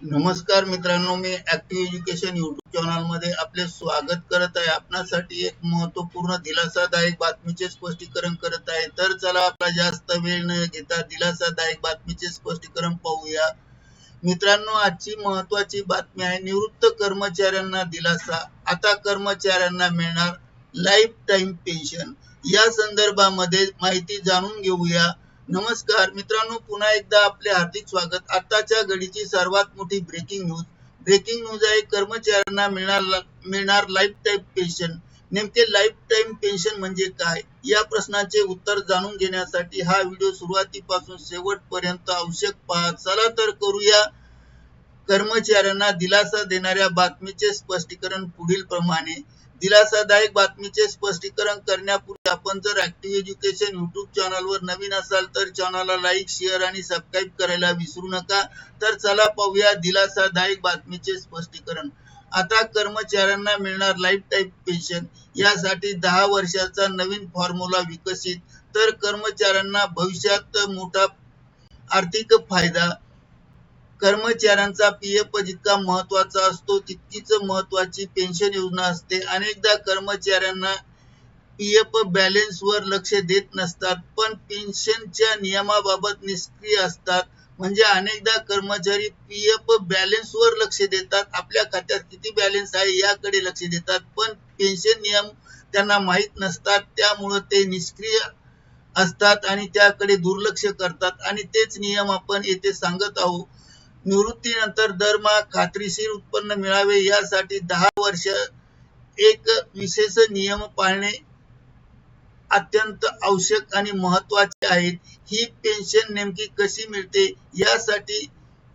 नमस्कार मित्रांनो, मी active education YouTube channel मध्ये आपले स्वागत करत आहे। आपणासाठी एक महत्त्वपूर्ण दिलासादायक बातमीचे स्पष्टीकरण करत आहे। तर चला आपला जास्त वेळ न घेता दिलासादायक बातमीचे स्पष्टीकरण पाहूया। मित्रांनो, आजची महत्त्वाची बातमी आहे निवृत्त कर्मचाऱ्यांना दिलासा। आता कर्मचाऱ्यांना मिळणार लाईफ टाइम पेन्शन। या संदर्भामध्ये माहिती जाणून घेऊया। नमस्कार मित्रांनो, पुन्हा एकदा आपले हार्दिक स्वागत। आताच्या घडीची सर्वात मोठी ब्रेकिंग न्यूज आहे। कर्मचाऱ्यांना मिळणार लाईफ टाइम पेन्शन। नेमके लाईफ टाइम पेन्शन म्हणजे काय, या प्रश्नाचे उत्तर जाणून घेण्यासाठी हा व्हिडिओ सुरुवातीपासून शेवटपर्यंत आवश्यक पहा। चला तर करूया कर्मचाऱ्यांना दिलासा देणाऱ्या बातमीचे स्पष्टीकरण पुढील प्रमाणे। दिलासादायक बातमीचे स्पष्टीकरण करण्यापूर्वी आपण जर ऍक्टिव्ह एज्युकेशन युट्यूब चॅनलवर नवीन असाल तर चॅनलला लाईक, शेअर आणि सबस्क्राईब करायला विसरू नका। तर चला पाहूया दिलासादायक बातमीचे स्पष्टीकरण। आता कर्मचाऱ्यांना मिळणार लाईफ टाइम पेन्शन। यासाठी 10 वर्षाचा नवीन फॉर्म्युला विकसित। तर कर्मचाऱ्यांना भविष्यात मोठा आर्थिक फायदा। कर्मचाऱ्यांचा पीएफ जितका महत्त्वाचा असतो तितकीच महत्त्वाची पेन्शन योजना असते। अनेकदा कर्मचाऱ्यांना पीएफ बॅलन्स वर लक्ष देत नसतात, पण पेन्शनच्या नियमाबाबत निष्क्रिय असतात। म्हणजे अनेकदा कर्मचारी पीएफ बॅलन्स वर लक्ष देतात, आपल्या खात्यात किती बॅलन्स आहे याकडे लक्ष देतात, पण पेन्शन नियम त्यांना माहित नसतात। त्यामुळे ते निष्क्रिय असतात आणि त्याकडे दुर्लक्ष करतात आणि तेच नियम आपण येथे सांगत आहोत। निवृत्तीनंतर दरमहा खात्रीशीर उत्पन्न मिळावे यासाठी 10 वर्ष एक विशेष नियम पाळणे अत्यंत आवश्यक आणि महत्त्वाचे आहे। ही पेन्शन नेमकी कशी मिळते, यासाठी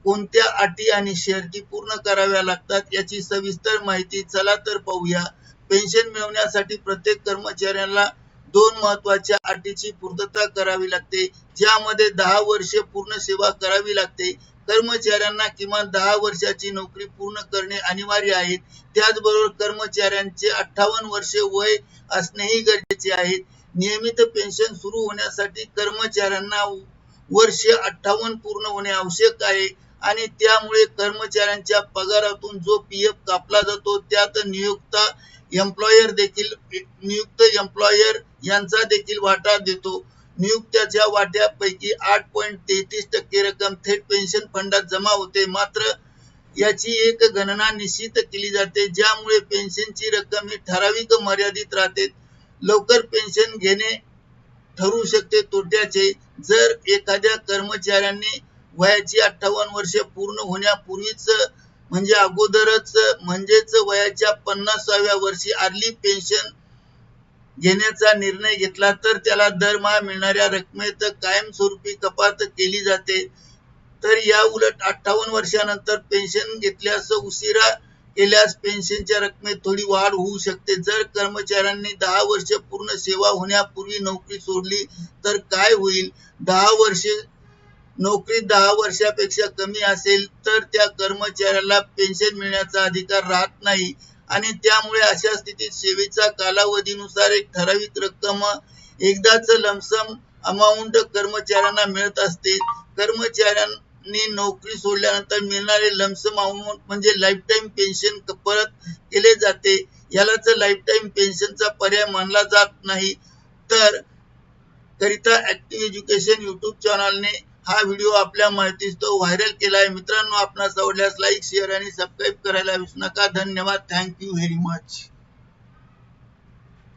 कोणत्या अटी आणि शर्ती पूर्ण कराव्या लागतात याची सविस्तर माहिती चला तर पाहूया। पेन्शन मिळवण्यासाठी प्रत्येक कर्मचाऱ्याला 2 महत्त्वाच्या अटीची पूर्तता करावी लागते, ज्यामध्ये 10 वर्षे पूर्ण सेवा करावी लागते। कर्मचाऱ्यांना किमान 10 वर्षाची नोकरी पूर्ण करणे अनिवार्य आहे। त्याचबरोबर कर्मचाऱ्यांचे 58 वर्षे वय असणेही गरजेचे आहे। नियमित पेन्शन सुरू होण्यासाठी कर्मचाऱ्यांना वर्ष 58 पूर्ण होणे आवश्यक आहे आणि त्यामुळे कर्मचाऱ्यांच्या पगारातून जो पीएफ कापला जातो त्यात नियुक्त एम्प्लॉयर यांचा देखील वाटा देतो। नियुक्त्याच्या वाट्यापैकी 8.33% रक्कम थेट पेन्शन फंडात जमा होते। मात्र याची एक गणना निश्चित केली जाते, ज्यामुळे पेन्शनची रक्कम ही ठराविक मर्यादित राहते। लवकर पेन्शन घेणे ठरू शकते तोट्याचे। जर एखाद्या कर्मचाऱ्याने वयाची 58 वर्षे पूर्ण होण्यापूर्वीच म्हणजे अगोदरच म्हणजेच वयाच्या 50व्या वर्षी अर्ली पेन्शन घेण्याचा निर्णय घेतला तर त्याला दरमहा मिळणाऱ्या रकमेत कायमस्वरूपी कपात केली जाते। तर या उलट 58 वर्षानंतर पेन्शन घेतल्यास उशिरा केल्यास पेन्शनच्या रकमेत थोडी वाढ होऊ शकते। जर कर्मचाऱ्यांनी 10 वर्ष पूर्ण सेवा होण्यापूर्वी नोकरी सोडली तर काय होईल? 10 वर्षापेक्षा कमी असेल तर त्या कर्मचाऱ्याला पेन्शन मिळण्याचा अधिकार राहत नाही आणि त्यामुळे अशा स्थितीत सेवेचा कालावधीनुसार एक ठराविक रक्कम एकदाच लमसम अमाउंट कर्मचाऱ्यांना मिळत असते। कर्मचाऱ्यांनी नोकरी सोडल्यानंतर मिळणारे लमसम अमाउंट म्हणजे लाईफ टाइम पेन्शन परत केले जाते। यालाच लाईफ टाइम पेन्शनचा पर्याय मानला जात नाही। तर करिता ऍक्टिव्ह एज्युकेशन युट्यूब चॅनलने हा व्हिडिओ आपल्या माहितीस्तव व्हायरल केला आहे। मित्रांनो, आपणास आवडल्यास लाईक, शेअर आणि सबस्क्राईब करायला विसरू नका। धन्यवाद। Thank you very much.